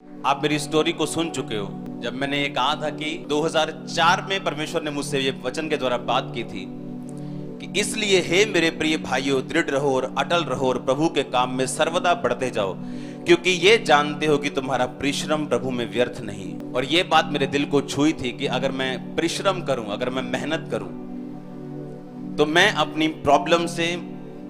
आप मेरी स्टोरी को सुन चुके हो। जब मैंने ये कहा था कि 2004 में परमेश्वर ने मुझसे ये वचन के द्वारा बात की थी कि इसलिए हे मेरे प्रिय भाइयों, दृढ़ रहो और अटल रहो और प्रभु के काम में सर्वदा बढ़ते जाओ, क्योंकि ये जानते हो कि तुम्हारा परिश्रम प्रभु में व्यर्थ नहीं। और ये बात मेरे दिल को छुई थी कि अगर मैं परिश्रम करूं, अगर मैं मेहनत करूं, तो मैं अपनी प्रॉब्लम से,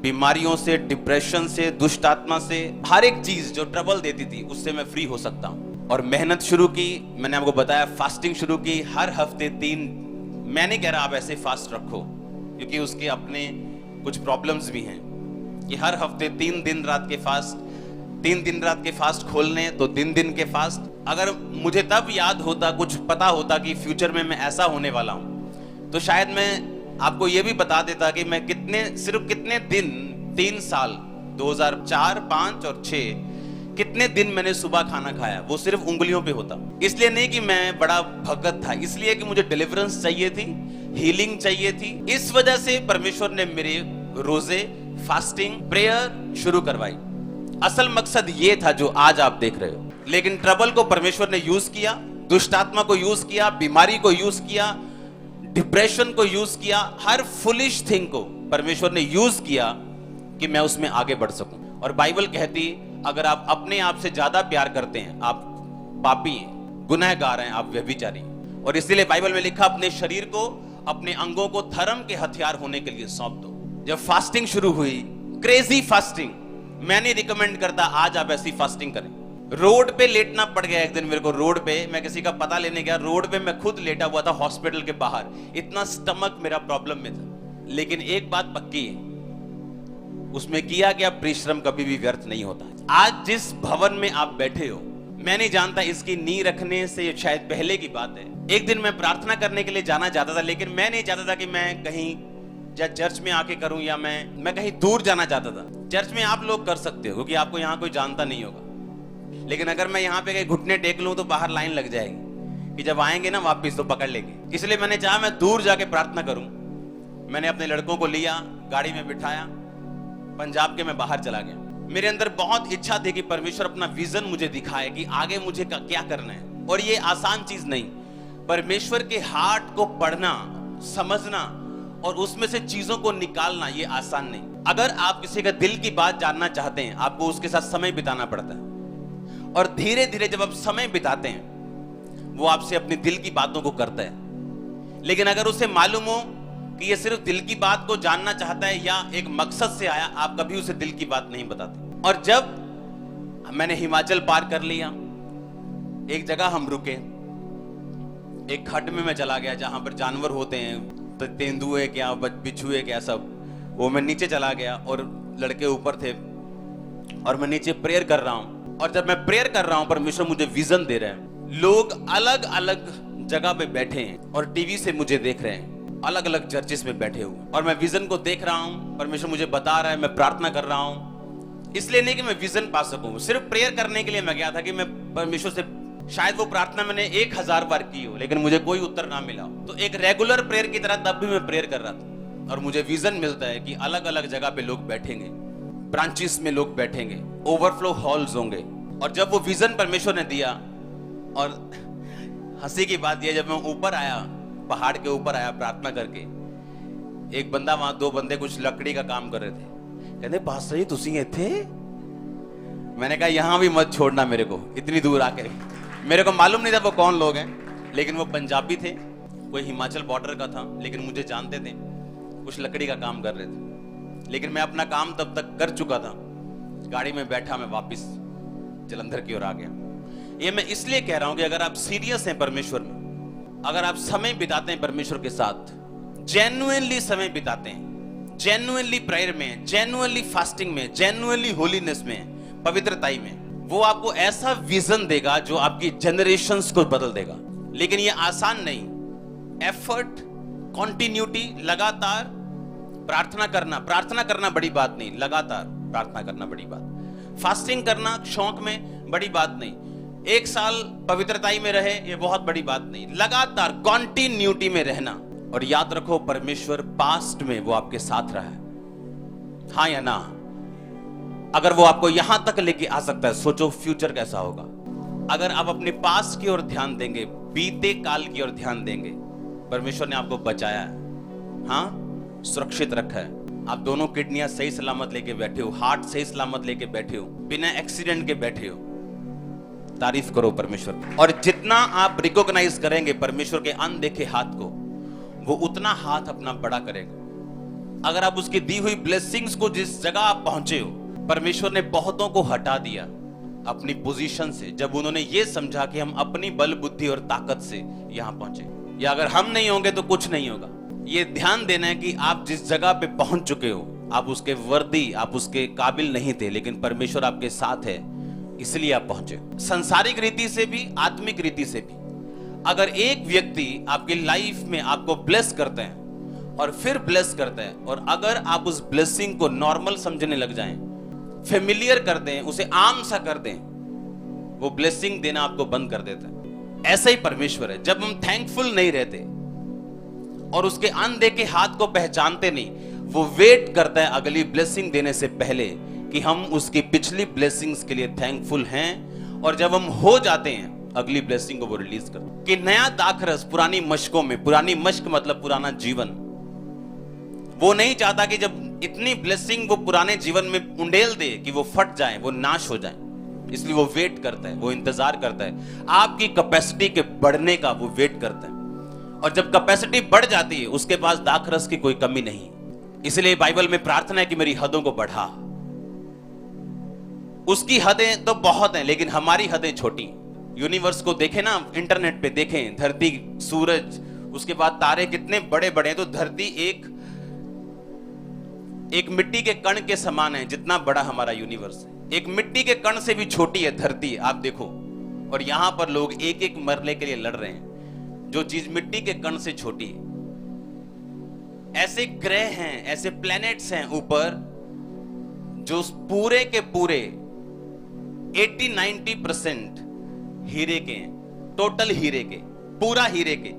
बीमारियों से, डिप्रेशन से, दुष्ट आत्मा से, हर एक चीज जो ट्रबल देती थी उससे मैं फ्री हो सकता हूं। और मेहनत शुरू की, मैंने आपको बताया, फास्टिंग शुरू की। हर हफ्ते 3, मैं नहीं कह रहा आप ऐसे फास्ट रखो, क्योंकि उसके अपने कुछ प्रॉब्लम्स भी हैं, कि हर हफ्ते 3 दिन रात के फास्ट, 3 दिन रात के फास्ट खोलने, तो 3 दिन के फास्ट। अगर मुझे तब याद होता, कुछ पता होता कि फ्यूचर में मैं ऐसा होने वाला हूं, तो शायद मैं आपको यह भी बता देता कि मैं सिर्फ कितने दिन, 3 साल 2004, 5 और 6, कितने दिन मैंने सुबह खाना खाया, वो सिर्फ उंगलियों पे होता। इसलिए नहीं कि मैं बड़ा भगत था, इसलिए कि मुझे डिलीवरेंस चाहिए थी, हीलिंग चाहिए थी। इस वजह से परमेश्वर ने मेरे रोजे, फास्टिंग, प्रेयर शुरू करवाई। असल मकसद ये था जो आज आप देख रहे हो। लेकिन ट्रबल को परमेश्वर ने यूज किया, दुष्ट आत्मा को यूज किया, बीमारी को यूज किया, डिप्रेशन को यूज किया, हर फुलिश थिंग को परमेश्वर ने यूज किया कि मैं उसमें आगे बढ़ सकूं। और बाइबल कहती, अगर आप अपने आप से ज्यादा प्यार करते हैं, आप पापी हैं, गुनहगार हैं, आप व्यभिचारी हैं। और इसीलिए बाइबल में लिखा, अपने शरीर को, अपने अंगों को धर्म के हथियार होने के लिए सौंप दो। जब फास्टिंग शुरू हुई, क्रेजी फास्टिंग, मैं नहीं रिकमेंड करता आज आप ऐसी फास्टिंग करें। रोड पे लेटना पड़ गया एक दिन मेरे को। रोड पे मैं किसी का पता लेने गया, रोड पे मैं खुद लेटा हुआ था हॉस्पिटल के बाहर, इतना स्टमक मेरा प्रॉब्लम में था। लेकिन एक बात पक्की है, उसमें किया गया परिश्रम कभी भी व्यर्थ नहीं होता। आज जिस भवन में आप बैठे हो, मैं नहीं जानता, इसकी नींव रखने से शायद पहले की बात है। एक दिन मैं प्रार्थना करने के लिए जाना चाहता था, लेकिन मैं नहीं चाहता था कि मैं कहीं या चर्च में आके करूं, या मैं कहीं दूर जाना चाहता था। चर्च में आप लोग कर सकते हो क्योंकि आपको यहाँ कोई जानता नहीं होगा, लेकिन अगर मैं यहाँ पे कहीं घुटने टेक लूं तो बाहर लाइन लग जाएगी कि जब आएंगे ना वापस तो पकड़ लेंगे। इसलिए मैंने चाहा मैं दूर जाके प्रार्थना करूं। मैंने अपने लड़कों को लिया, गाड़ी में बिठाया, पंजाब के मैं बाहर चला गया। मेरे अंदर बहुत इच्छा थी कि परमेश्वर अपना विजन मुझे दिखाए कि आगे मुझे क्या करना है। और ये आसान चीज नहीं, परमेश्वर के हार्ट को पढ़ना, समझना और उसमें से चीजों को निकालना, ये आसान नहीं। अगर आप किसी का दिल की बात जानना चाहते हैं, आपको उसके साथ समय बिताना पड़ता है। और धीरे धीरे जब आप समय बिताते हैं, वो आपसे अपने दिल की बातों को करता है। लेकिन अगर उसे मालूम हो कि ये सिर्फ दिल की बात को जानना चाहता है या एक मकसद से आया, आप कभी उसे दिल की बात नहीं बताते। और जब मैंने हिमाचल पार कर लिया, एक जगह हम रुके, एक खड्ड में मैं चला गया जहां पर जानवर होते हैं, तो तेंदुए क्या, बिच्छुए क्या, सब। वो मैं नीचे चला गया और लड़के ऊपर थे और मैं नीचे प्रेयर कर रहा हूं। और जब मैं प्रेयर कर रहा हूं, परमेश्वर मुझे विजन दे रहे हैं। लोग अलग अलग जगह पे बैठे हैं और टीवी से मुझे देख रहे हैं, अलग अलग चर्चेस में बैठे हुए। और मैं विजन को देख रहा हूं, परमेश्वर मुझे बता रहा है, मैं प्रार्थना कर रहा हूं। इसलिए नहीं कि मैं विजन पा सकूं, सिर्फ प्रेयर करने के लिए मैं गया था कि मैं परमेश्वर से, शायद वो प्रार्थना मैंने 1000 बार की हो, लेकिन मुझे कोई उत्तर ना मिला। तो एक रेगुलर प्रेयर की तरह तब भी मैं प्रेयर कर रहा था। और मुझे विजन मिलता है कि अलग अलग जगह पे लोग बैठेंगे, ब्रांचेस में लोग बैठेंगे, ओवरफ्लो हॉल्स होंगे। और जब वो विजन परमेश्वर ने दिया, और हंसी की बात यह, जब मैं ऊपर आया, पहाड़ के ऊपर आया प्रार्थना करके, एक बंदा वहां, 2 बंदे कुछ लकड़ी का काम कर रहे थे। कहते, पास्टर जी तुसी थे? मैंने कहा यहां भी मत छोड़ना मेरे को, इतनी दूर आके। मेरे को मालूम नहीं था वो कौन लोग हैं, लेकिन वो पंजाबी थे, कोई हिमाचल बॉर्डर का था, लेकिन मुझे जानते थे, कुछ लकड़ी का काम कर रहे थे। लेकिन मैं अपना काम तब तक कर चुका था। गाड़ी में बैठा, मैं वापस जलंधर की ओर आ गया। ये मैं इसलिए कह रहा हूं कि अगर आप सीरियस हैं परमेश्वर में, अगर आप समय बिताते हैं परमेश्वर के साथ, जेन्युइनली समय बिताते हैं, जेन्युइनली प्रेयर में, जेन्युइनली फास्टिंग में, जेन्युइनली होलीनेस में, पवित्रताई में, वो आपको ऐसा विजन देगा जो आपकी जनरेशंस को बदल देगा। लेकिन ये आसान नहीं। एफर्ट, कॉन्टिन्यूटी, लगातार प्रार्थना करना बड़ी बात नहीं, लगातार प्रार्थना करना बड़ी बात। फास्टिंग करना शौक में बड़ी बात नहीं, 1 साल पवित्रताई में रहे, ये बहुत बड़ी बात नहीं। लगातार कॉन्टिन्यूटी में रहना। और याद रखो, परमेश्वर पास्ट में वो आपके साथ रहा है, हाँ या ना? अगर वो आपको यहां तक लेके आ सकता है, सोचो फ्यूचर कैसा होगा। अगर आप अपने पास की ओर ध्यान देंगे, बीते काल की ओर ध्यान देंगे, परमेश्वर ने आपको बचाया है, हाँ, सुरक्षित रखा है। आप दोनों किडनियां सही सलामत लेके बैठे हो, हार्ट सही सलामत लेके बैठे हो, बिना एक्सीडेंट के बैठे हो। तारीफ करो परमेश्वर की। और जितना आप रिकॉग्नाइज करेंगे परमेश्वर के अनदेखे हाथ को, वो उतना हाथ अपना बड़ा करेगा। अगर आप उसकी दी हुई ब्लेसिंग्स को, जिस जगह आप पहुंचे हो, परमेश्वर ने बहुतों को हटा दिया अपनी पोजीशन से, जब उन्होंने ये समझा कि हम अपनी बल बुद्धि और ताकत से यहां पहुंचे, या अगर हम नहीं होंगे तो कुछ नहीं होगा। ये ध्यान देना है कि आप जिस जगह पे पहुंच चुके हो, आप उसके वर्दी, आप उसके काबिल नहीं थे, लेकिन परमेश्वर आपके साथ है, इसलिए आप पहुंचे। संसारिक रीति से भी, आत्मिक रीति से भी, अगर एक व्यक्ति आपकी लाइफ में आपको ब्लेस करते हैं और फिर ब्लेस करते हैं, और अगर आप उस ब्लेसिंग को नॉर्मल समझने लग जाएं, फेमिलियर कर दें, उसे आम सा कर दें, वो ब्लेसिंग देना आपको बंद कर देता है। ऐसा ही परमेश्वर है। जब हम थैंकफुल नहीं रहते और उसके अनदेखे हाथ को पहचानते नहीं, वो वेट करता है अगली ब्लेसिंग देने से पहले कि हम उसकी पिछली ब्लेसिंग्स के लिए थैंकफुल हैं, और जब हम हो जाते हैं अगली ब्लेसिंग को वो रिलीज करता है। कि नया दाखरस पुरानी मशकों में, पुरानी मशक मतलब पुराना जीवन, वो नहीं चाहता कि जब इतनी ब्लेसिंग वो पुराने जीवन में उंडेल दे कि वो फट जाए, वो नाश हो जाए, इसलिए वो वेट करता है, वो इंतजार करता है, आपकी कैपेसिटी के बढ़ने का वो वेट करता है। और जब कैपेसिटी बढ़ जाती है, उसके पास दाखरस की कोई कमी नहीं। इसलिए बाइबल में प्रार्थना है कि मेरी हदों को बढ़ा। उसकी हदें तो बहुत हैं, लेकिन हमारी हदें छोटी। यूनिवर्स को देखें ना, इंटरनेट पे देखें, धरती, सूरज, उसके बाद तारे कितने बड़े बड़े हैं, तो धरती एक मिट्टी के कण के समान है, जितना बड़ा हमारा यूनिवर्स है। एक मिट्टी के कण से भी छोटी है धरती, आप देखो। और यहां पर लोग एक एक मरने के लिए लड़ रहे हैं, जो चीज मिट्टी के कण से छोटी है। ऐसे ग्रह हैं, ऐसे प्लैनेट्स हैं ऊपर, जो पूरे के पूरे 80-90% हीरे के हैं, टोटल हीरे के, पूरा हीरे के।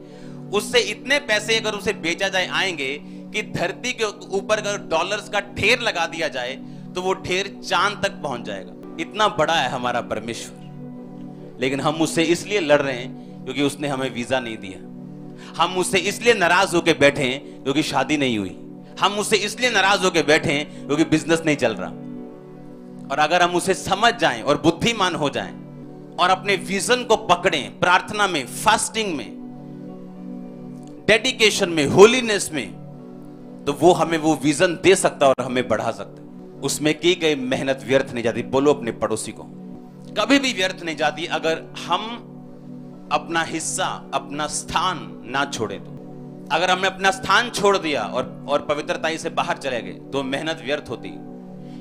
उससे इतने पैसे अगर उसे बेचा जाए आएंगे कि धरती के ऊपर अगर डॉलर्स का ढेर लगा दिया जाए तो वो ढेर चांद तक पहुंच जाएगा। इतना बड़ा है हमारा परमेश्वर, लेकिन हम उससे इसलिए लड़ रहे हैं क्योंकि उसने हमें वीजा नहीं दिया। हम उससे इसलिए नाराज होकर बैठे हैं क्योंकि शादी नहीं हुई। हम उससे इसलिए नाराज होकर बैठे हैं क्योंकि बिजनेस नहीं चल रहा। और अगर हम उसे समझ जाएं और बुद्धिमान हो जाएं और अपने विजन को पकड़ें, प्रार्थना में, फास्टिंग में, डेडिकेशन में, होलीनेस में, तो वो हमें वो विजन दे सकता और हमें बढ़ा सकता। उसमें की गई मेहनत व्यर्थ नहीं जाती। बोलो अपने पड़ोसी को, कभी भी व्यर्थ नहीं जाती अगर हम अपना हिस्सा, अपना स्थान ना छोड़े तो। अगर हमने अपना स्थान छोड़ दिया और पवित्रता से बाहर चले गए तो मेहनत व्यर्थ होती।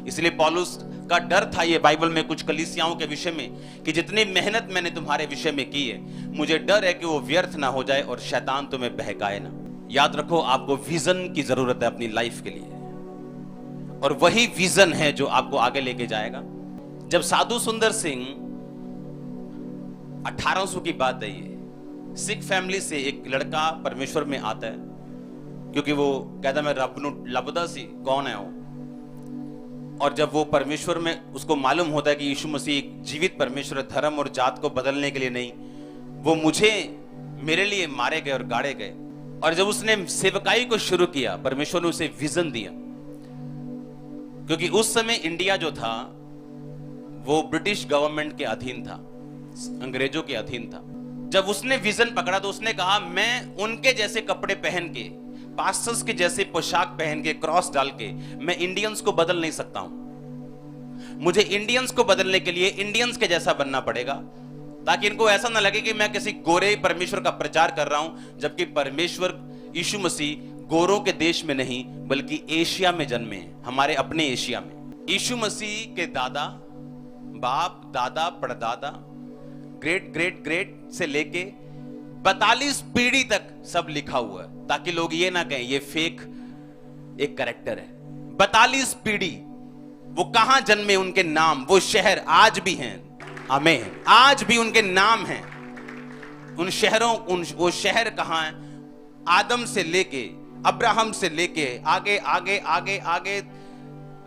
इसलिए पौलुस का डर था ये बाइबल में कुछ कलीसियाओं के विषय में कि जितनी मेहनत मैंने तुम्हारे विषय में की है, मुझे डर है कि वो व्यर्थ ना हो जाए और शैतान तुम्हें बहकाए ना। याद रखो, आपको विजन की जरूरत है अपनी लाइफ के लिए, और वही विजन है जो आपको आगे लेके जाएगा। जब साधु सुंदर सिंह, 1800 की बात है ये, सिख फैमिली से एक लड़का परमेश्वर में आता है, क्योंकि वो कहता मैं रब नू लभदा सी कौन है वो। और जब वो परमेश्वर में, उसको मालूम होता है कि यीशु मसीह एक जीवित परमेश्वर, धर्म और जात को बदलने के लिए नहीं, वो मेरे लिए मारे गए और गाड़े गए। और जब उसने सेवकाई को शुरू किया, परमेश्वर ने उसे विजन दिया, क्योंकि उस समय इंडिया जो था वो ब्रिटिश गवर्नमेंट के अधीन था, अंग्रेजों के अधीन था। जब उसने विजन पकड़ा तो उसने कहा मैं उनके जैसे कपड़े पहन के, पास्टर्स के जैसे पोशाक पहन के, क्रॉस डाल के मैं इंडियंस को बदल नहीं सकता हूं। मुझे इंडियंस को बदलने के लिए इंडियंस के जैसा बनना पड़ेगा, ताकि इनको ऐसा ना लगे कि मैं किसी गोरे परमेश्वर का प्रचार कर रहा हूं, जबकि परमेश्वर यीशु मसीह गोरों के देश में नहीं बल्कि एशिया में जन्मे हैं, हमारे अपने एशिया में। यीशु मसीह के दादा, बाप, दादा, परदादा, ग्रेट ग्रेट ग्रेट से लेके 42 पीढ़ी तक सब लिखा हुआ है, ताकि लोग ये ना कहें ये फेक एक कैरेक्टर है। 42 पीढ़ी, वो कहां जन्मे, उनके नाम, वो शहर आज भी हैं। आमीन। आज भी उनके नाम हैं उन शहरों, वो शहर कहां हैं? आदम से लेके, अब्राहम से लेके आगे आगे आगे आगे,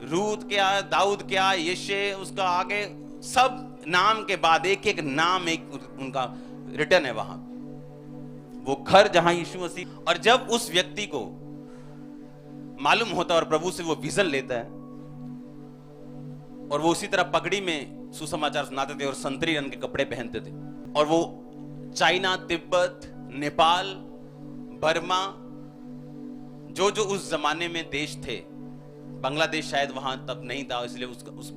रूत क्या, दाऊद क्या, यशे, उसका आगे सब नाम के बाद एक एक नाम एक उनका रिटर्न है वहां, वो घर जहां यीशु मसीह। और जब उस व्यक्ति को मालूम होता और प्रभु से वो विजन लेता है, और वो उसी तरह पगड़ी में सुसमाचार सुनाते थे और संतरी रंग के कपड़े पहनते थे, और वो चाइना, तिब्बत, नेपाल, बर्मा, जो जो उस जमाने में देश थे, बांग्लादेश शायद वहां तब नहीं था, इसलिए उस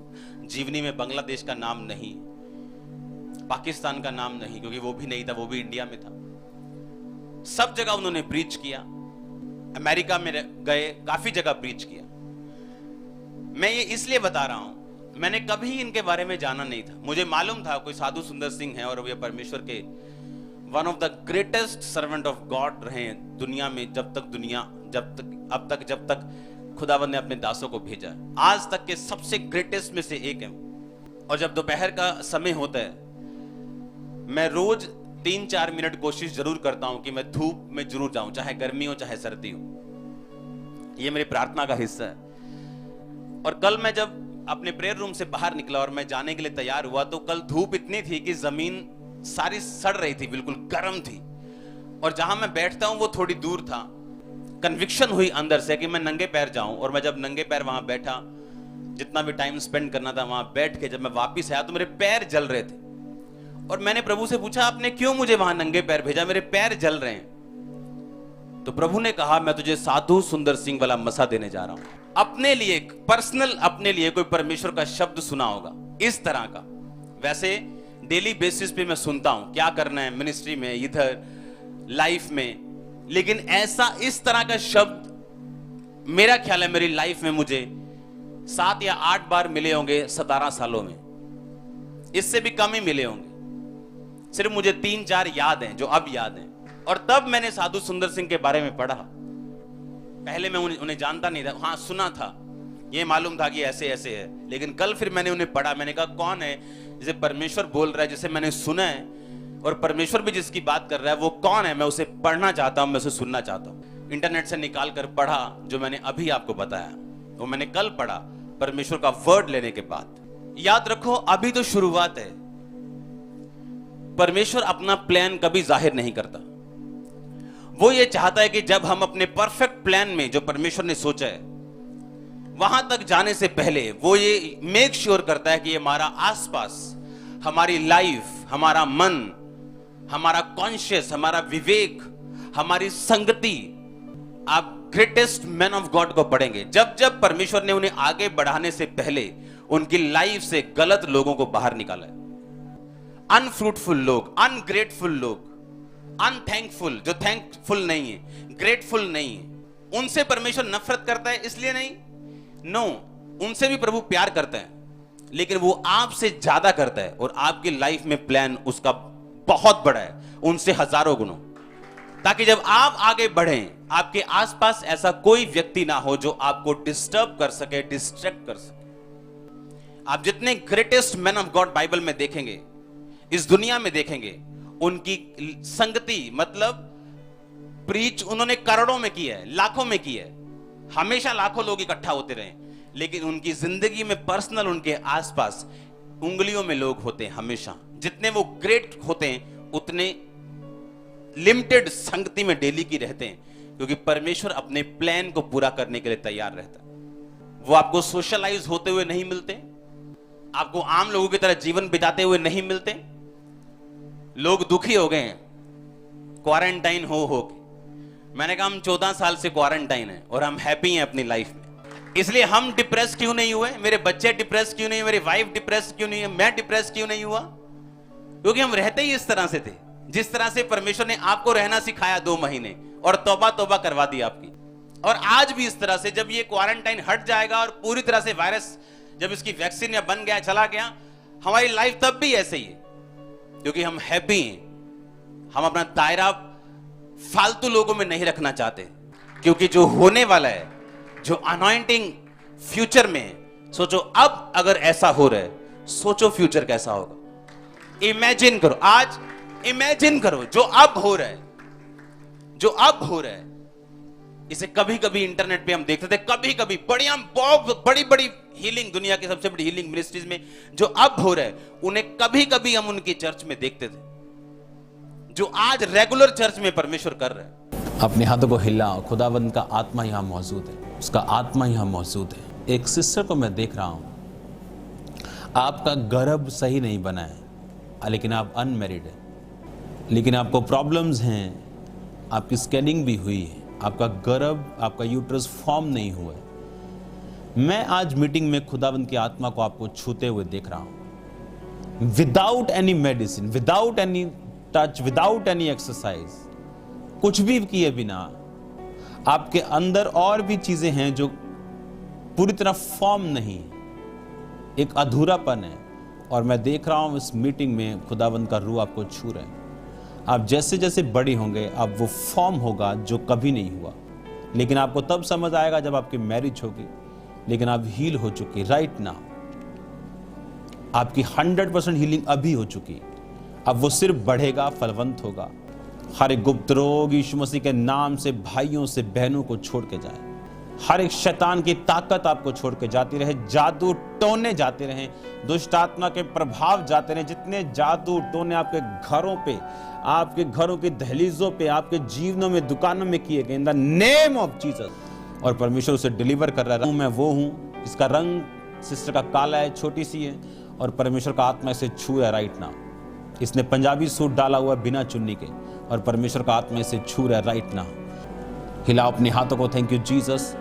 जीवनी में बांग्लादेश का नाम नहीं, पाकिस्तान का नाम नहीं, क्योंकि वो भी नहीं था, वो भी इंडिया में था। सब जगह उन्होंने प्रीच किया, अमेरिका में गए, काफी जगह प्रीच किया। मैं ये इसलिए बता रहा हूं, मैंने कभी इनके बारे में जाना नहीं था। मुझे मालूम था कोई साधु सुंदर सिंह है और वे परमेश्वर के one of the greatest servant of God रहे दुनिया में, अब तक जब तक खुदावंद ने अपने दासों को भेजा, आज तक के सबसे ग्रेटेस्ट में से एक है। और जब दोपहर का समय होता है, मैं रोज 3-4 मिनट कोशिश जरूर करता हूं कि मैं धूप में जरूर जाऊं, चाहे गर्मी हो चाहे सर्दी हो। यह मेरी प्रार्थना का हिस्सा है। और कल मैं जब अपने प्रेयर रूम से बाहर निकला और मैं जाने के लिए तैयार हुआ, तो कल धूप इतनी थी कि जमीन सारी सड़ रही थी, बिल्कुल गर्म थी, और जहां मैं बैठता हूं वो थोड़ी दूर था। कन्विक्शन हुई अंदर से कि मैं नंगे पैर जाऊं, और मैं जब नंगे पैर वहां बैठा, जितना भी टाइम स्पेंड करना था वहां बैठ के, जब मैं वापस आया तो मेरे पैर जल रहे थे। और मैंने प्रभु से पूछा, आपने क्यों मुझे वहां नंगे पैर भेजा, मेरे पैर जल रहे हैं। तो प्रभु ने कहा, मैं तुझे साधु सुंदर सिंह वाला मसा देने जा रहा हूं। अपने लिए पर्सनल, अपने लिए कोई परमेश्वर का शब्द सुना होगा इस तरह का। वैसे डेली बेसिस पे मैं सुनता हूं क्या करना है मिनिस्ट्री में, इधर लाइफ में, लेकिन ऐसा इस तरह का शब्द मेरा ख्याल है मेरी लाइफ में मुझे 7 या 8 बार मिले होंगे 17 सालों में, इससे भी कम ही मिले होंगे। सिर्फ मुझे 3-4 याद हैं जो अब याद हैं। और तब मैंने साधु सुंदर सिंह के बारे में पढ़ा। पहले मैं उन्हें जानता नहीं था, हाँ सुना था, ये मालूम था कि ऐसे ऐसे है, लेकिन कल फिर मैंने उन्हें पढ़ा। मैंने कहा कौन है जिसे परमेश्वर बोल रहा है, जिसे मैंने सुना है, और परमेश्वर भी जिसकी बात कर रहा है, वो कौन है। मैं उसे पढ़ना चाहता हूं, मैं उसे सुनना चाहता हूं। इंटरनेट से निकाल कर पढ़ा जो मैंने अभी आपको बताया, वो मैंने कल पढ़ा परमेश्वर का वर्ड लेने के बाद। याद रखो, अभी तो शुरुआत है। परमेश्वर अपना प्लान कभी जाहिर नहीं करता। वो ये चाहता है कि जब हम अपने परफेक्ट प्लान में जो परमेश्वर ने सोचा है वहां तक जाने से पहले वो ये मेक श्योर करता है कि हमारा आसपास, हमारी लाइफ, हमारा मन, हमारा कॉन्शियस, हमारा विवेक, हमारी संगति। आप ग्रेटेस्ट मैन ऑफ गॉड को पढ़ेंगे, जब जब परमेश्वर ने उन्हें आगे बढ़ाने से पहले उनकी लाइफ से गलत लोगों को बाहर निकाला है। अनफ्रूटफुल लोग, अनग्रेटफुल लोग, अनथैंकफुल, जो थैंकफुल नहीं है, ग्रेटफुल नहीं है, उनसे परमेश्वर नफरत करता है इसलिए नहीं, नो, उनसे भी प्रभु प्यार करता है, लेकिन वो आपसे ज्यादा करता है और आपकी लाइफ में प्लान उसका बहुत बड़ा है, उनसे हजारों गुना, ताकि जब आप आगे बढ़ें आपके आसपास ऐसा कोई व्यक्ति ना हो जो आपको डिस्टर्ब कर सके, डिस्ट्रैक्ट कर सके। आप जितने greatest man of God Bible में देखेंगे, इस दुनिया में देखेंगे, उनकी संगति मतलब प्रीच उन्होंने करोड़ों में की है, लाखों में की है, हमेशा लाखों लोग इकट्ठा होते रहे, लेकिन उनकी जिंदगी में पर्सनल उनके आसपास उंगलियों में लोग होते हैं। हमेशा जितने वो ग्रेट होते हैं उतने लिमिटेड संगति में डेली की रहते हैं, क्योंकि परमेश्वर अपने प्लान को पूरा करने के लिए तैयार रहता है। वो आपको सोशलाइज होते हुए नहीं मिलते, आपको आम लोगों की तरह जीवन बिताते हुए नहीं मिलते। लोग दुखी हो गए हैं क्वारंटाइन हो के। मैंने कहा हम 14 साल से क्वारंटाइन है और हम हैप्पी हैं अपनी लाइफ में, इसलिए हम डिप्रेस क्यों नहीं हुए, मेरे बच्चे डिप्रेस क्यों नहीं, मेरी वाइफ डिप्रेस क्यों नहीं है, मैं डिप्रेस क्यों नहीं हुआ, क्योंकि हम रहते ही इस तरह से थे जिस तरह से परमेश्वर ने आपको रहना सिखाया 2 महीने, और तौबा तौबा करवा दी आपकी। और आज भी इस तरह से, जब ये क्वारंटाइन हट जाएगा और पूरी तरह से वायरस जब इसकी वैक्सीन या बन गया, चला गया, हमारी लाइफ तब भी ऐसे ही है, क्योंकि हम हैप्पी हैं। हम अपना दायरा फालतू लोगों में नहीं रखना चाहते, क्योंकि जो होने वाला है, जो अनॉइंटिंग फ्यूचर में, सोचो अब अगर ऐसा हो रहा है, सोचो फ्यूचर कैसा होगा। इमेजिन करो, आज इमेजिन करो जो अब हो रहा है, जो अब हो रहा है, इसे कभी कभी इंटरनेट पे हम देखते थे, कभी कभी बढ़िया बहुत बड़ी बड़ी हीलिंग, दुनिया की सबसे बड़ी हीलिंग मिनिस्ट्रीज में जो अब हो रहा है, उन्हें कभी कभी हम उनकी चर्च में देखते थे, जो आज रेगुलर चर्च में परमेश्वर कर रहे हैं। अपने हाथों को हिलाओ, खुदावंद का आत्मा यहां मौजूद है, उसका आत्मा यहां मौजूद है। एक सिस्टर को मैं देख रहा हूं, आपका गर्भ सही नहीं बना है, लेकिन आप अनमैरिड है, लेकिन आपको प्रॉब्लम्स हैं, आपकी स्कैनिंग भी हुई है, आपका गर्भ, आपका यूट्रस फॉर्म नहीं हुआ है। मैं आज मीटिंग में खुदावंद की आत्मा को आपको छूते हुए देख रहा हूं, without any medicine, without any touch, without any exercise, कुछ भी किए बिना आपके अंदर और भी चीजें हैं जो पूरी तरह फॉर्म नहीं, एक अधूरापन है। और मैं देख रहा हूं इस मीटिंग में खुदावंद का रूह आपको छू रहा है। आप जैसे जैसे बड़े होंगे, अब वो फॉर्म होगा जो कभी नहीं हुआ, लेकिन आपको तब समझ आएगा जब आपकी मैरिज होगी, लेकिन आप हील हो चुकी राइट नाउ, आपकी 100% हीलिंग अभी हो चुकी, अब वो सिर्फ बढ़ेगा, फलवंत होगा। हर एक गुप्त रोग यीशु मसीह के नाम से भाइयों से बहनों को छोड़ के जाए, हर एक शैतान की ताकत आपको छोड़ के जाती रहे, जादू टोने जाते रहे, दुष्ट आत्मा के प्रभाव जाते रहे, जितने जादू टोने आपके घरों पे, आपके घरों की दहलीजों पे, आपके जीवनों में, दुकानों में किए गए, इन द नेम ऑफ जीसस। और परमेश्वर उसे डिलीवर कर रहा है। मैं वो हूं, इसका रंग सिस्टर का काला है, छोटी सी है, और परमेश्वर का आत्मा इसे छू रहा है राइट नाउ। इसने पंजाबी सूट डाला हुआ बिना चुन्नी के, और परमेश्वर का आत्मा इसे छू रहा है राइट नाउ। हिलाओ अपने हाथों को, थैंक यू जीसस।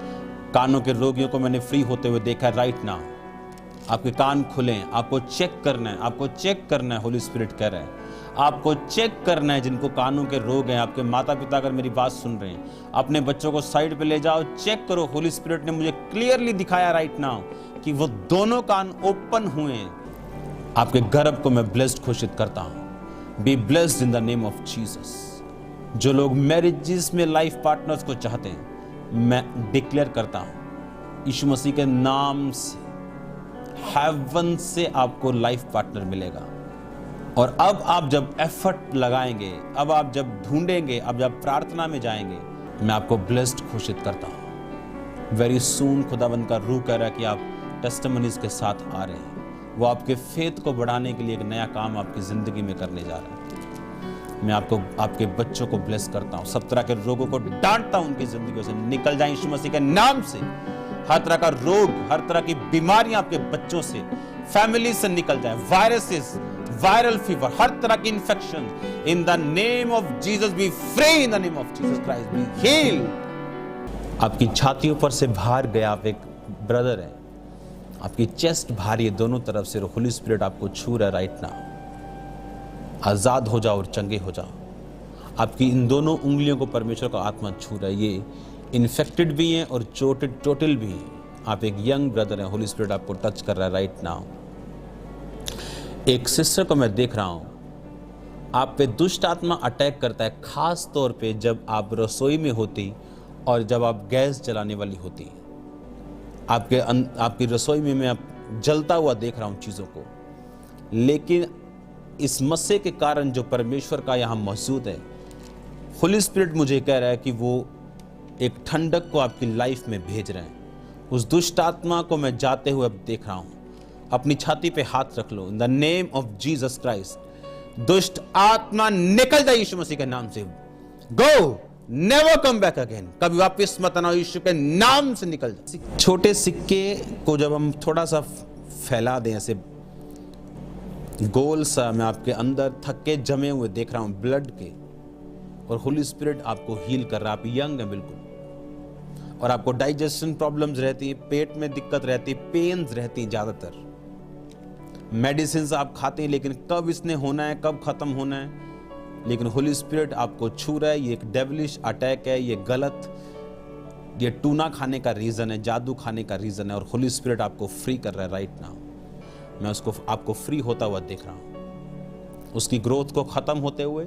कानों के रोगियों को मैंने फ्री होते हुए देखा है राइट नाउ। आपके कान खुले, आपको चेक करना है, आपको चेक करना है, होली स्पिरिट कह रहा है आपको चेक करना है। जिनको कानों के रोग हैं, आपके माता पिता अगर मेरी बात सुन रहे हैं, अपने बच्चों को साइड पे ले जाओ, चेक करो। होली स्पिरिट ने मुझे क्लियरली दिखाया राइट नाउ कि वो दोनों कान ओपन हुए हैं। आपके गर्भ को मैं ब्लेस्ड घोषित करता हूं, be blessed in the name of Jesus. जो लोग मैरिजेस में लाइफ पार्टनर्स को चाहते हैं, मैं डिक्लेयर करता हूं यीशु मसीह के नाम से, हेवन से आपको लाइफ पार्टनर मिलेगा। और अब आप जब एफर्ट लगाएंगे, अब आप जब ढूंढेंगे, अब जब प्रार्थना में जाएंगे, मैं आपको ब्लेस्ड घोषित करता हूं। वेरी सून खुदावंद का रूह कह रहा है कि आप टेस्टिमनीज के साथ आ रहे हैं। वो आपके फेथ को बढ़ाने के लिए एक नया काम आपकी जिंदगी में करने जा रहे हैं। मैं आपको, आपके बच्चों को ब्लेस करता हूं। सब तरह के रोगों को डांटता हूं, उनकी जिंदगी से निकल जाए यीशु मसीह के नाम से। हर तरह का रोग, हर तरह की बीमारियां आपके बच्चों से, फैमिली से निकल जाए। वायरसेस, वायरल फीवर, हर तरह की infection, in the name of Jesus be free, in the name of Jesus Christ be heal. आपकी छातियों पर से बाहर गया, आप एक ब्रदर है, आपकी चेस्ट भारी है दोनों तरफ से, होली स्पिरिट आपको छू रहा है राइट नाउ। आजाद हो जाओ और चंगे हो जाओ। आपकी इन दोनों उंगलियों को परमेश्वर का आत्मा छू रहा है। ये इन्फेक्टेड भी हैं और चोटेड टोटल भी हैं। आप एक यंग ब्रदर हैं, होली स्पिरिट आपको टच कर रहा है राइट नाउ। एक सिस्टर को मैं देख रहा हूं, आप पे दुष्ट आत्मा अटैक करता है, खास तौर पे जब आप रसोई में होती और जब आप गैस जलाने वाली होती। आपकी रसोई में मैं जलता हुआ देख रहा हूं चीज़ों को, लेकिन इस मस्से के कारण जो परमेश्वर का यहाँ मौजूद है, होली स्पिरिट मुझे कह रहा है कि वो एक ठंडक को आपकी लाइफ में भेज रहे हैं। उस दुष्ट आत्मा को मैं जाते हुए अब देख रहा हूँ। अपनी छाती पे हाथ रख लो, in the name of Jesus Christ. दुष्ट आत्मा निकल जाए यीशु मसीह के नाम से। Go, never come back again. कभी वापस मत आना, यीशु के नाम से निकल जाए। छोटे सिक्के को जब हम थोड़ा सा फैला दें, ऐसे गोल सा, मैं आपके अंदर थक्के जमे हुए देख रहा हूं ब्लड के, और होली स्पिरिट आपको हील कर रहा है। आप यंग है बिल्कुल, और आपको डाइजेशन प्रॉब्लम्स रहती है, पेट में दिक्कत रहती है, पेन्स रहती है ज्यादातर। मेडिसिन आप खाते हैं, लेकिन कब इसने होना है, कब खत्म होना है, लेकिन होली स्पिरिट आपको छू रहा है। ये एक डेविलिश अटैक है, ये गलत, ये टूना खाने का रीजन है, जादू खाने का रीजन है, और होली स्पिरिट आपको फ्री कर रहा है राइट नाउ। मैं उसको, आपको फ्री होता हुआ देख रहा हूं, उसकी ग्रोथ को खत्म होते हुए,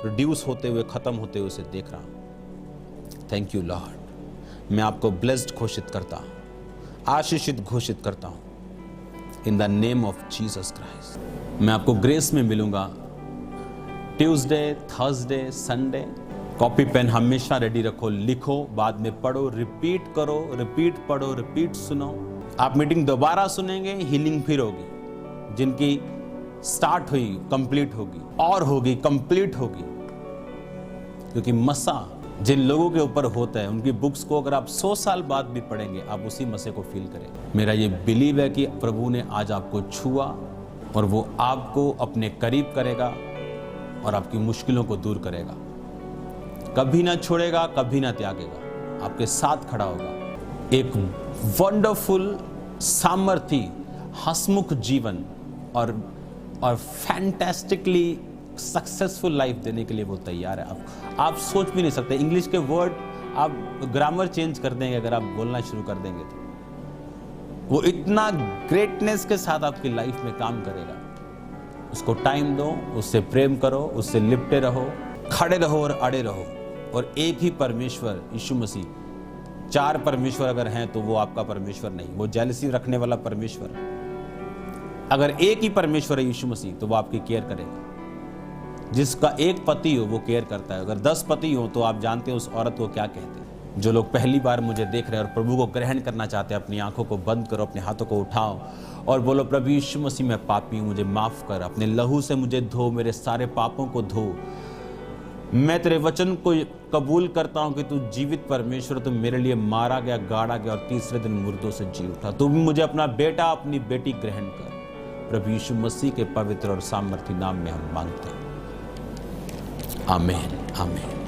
रिड्यूस होते हुए, खत्म होते हुए उसे देख रहा हूं। Thank you Lord. मैं आपको ब्लेस्ड घोषित करता हूं, आशीषित घोषित करता हूं in the name of Jesus Christ. मैं आपको ग्रेस में मिलूंगा Tuesday, Thursday, Sunday, copy pen हमेशा रेडी रखो, लिखो, बाद में पढ़ो, रिपीट करो, रिपीट पढ़ो, रिपीट सुनो। आप मीटिंग दोबारा सुनेंगे, हीलिंग फिर होगी। जिनकी स्टार्ट हुई कंप्लीट होगी, और होगी, कंप्लीट होगी। क्योंकि मसा जिन लोगों के ऊपर होता है, उनकी बुक्स को अगर आप 100 साल बाद भी पढ़ेंगे, आप उसी मसे को फील करेंगे। मेरा ये बिलीव है कि प्रभु ने आज आपको छुआ और वो आपको अपने करीब करेगा और आपकी मुश्किलों को दूर करेगा। कभी ना छोड़ेगा, कभी ना त्यागेगा, आपके साथ खड़ा होगा। एक वंडरफुल, सामर्थी, हंसमुख जीवन और फैंटास्टिकली सक्सेसफुल लाइफ देने के लिए वो तैयार है। आप सोच भी नहीं सकते। इंग्लिश के वर्ड आप ग्रामर चेंज कर देंगे अगर आप बोलना शुरू कर देंगे तो। वो इतना ग्रेटनेस के साथ आपकी लाइफ में काम करेगा। उसको टाइम दो, उससे प्रेम करो, उससे लिपटे रहो, खड़े रहो और अड़े रहो। और एक ही परमेश्वर यीशु मसीह, 4 परमेश्वर अगर हैं तो वो आपका परमेश्वर नहीं, वो जेलसी रखने वाला परमेश्वर। अगर एक ही परमेश्वर है यीशु मसीह, तो वो आपकी केयर करेगा। जिसका एक पति हो वो केयर करता है। अगर 10 पति हो तो आप जानते हैं उस औरत को क्या कहते हैं। जो लोग पहली बार मुझे देख रहे हैं और प्रभु को ग्रहण करना चाहते हैं, अपनी आंखों को बंद करो, अपने हाथों को उठाओ और बोलो, प्रभु यीशु मसीह मैं पापी हूँ, मुझे माफ कर, अपने लहू से मुझे धो, मेरे सारे पापों को धो। मैं तेरे वचन को कबूल करता हूँ कि तू जीवित परमेश्वर, तू मेरे लिए मारा गया, गाड़ा गया और तीसरे दिन मुर्दों से जी उठा। तू भी मुझे अपना बेटा, अपनी बेटी ग्रहण कर। प्रभु यीशु मसीह के पवित्र और सामर्थी नाम में हम मांगते हैं। आमीन, आमीन।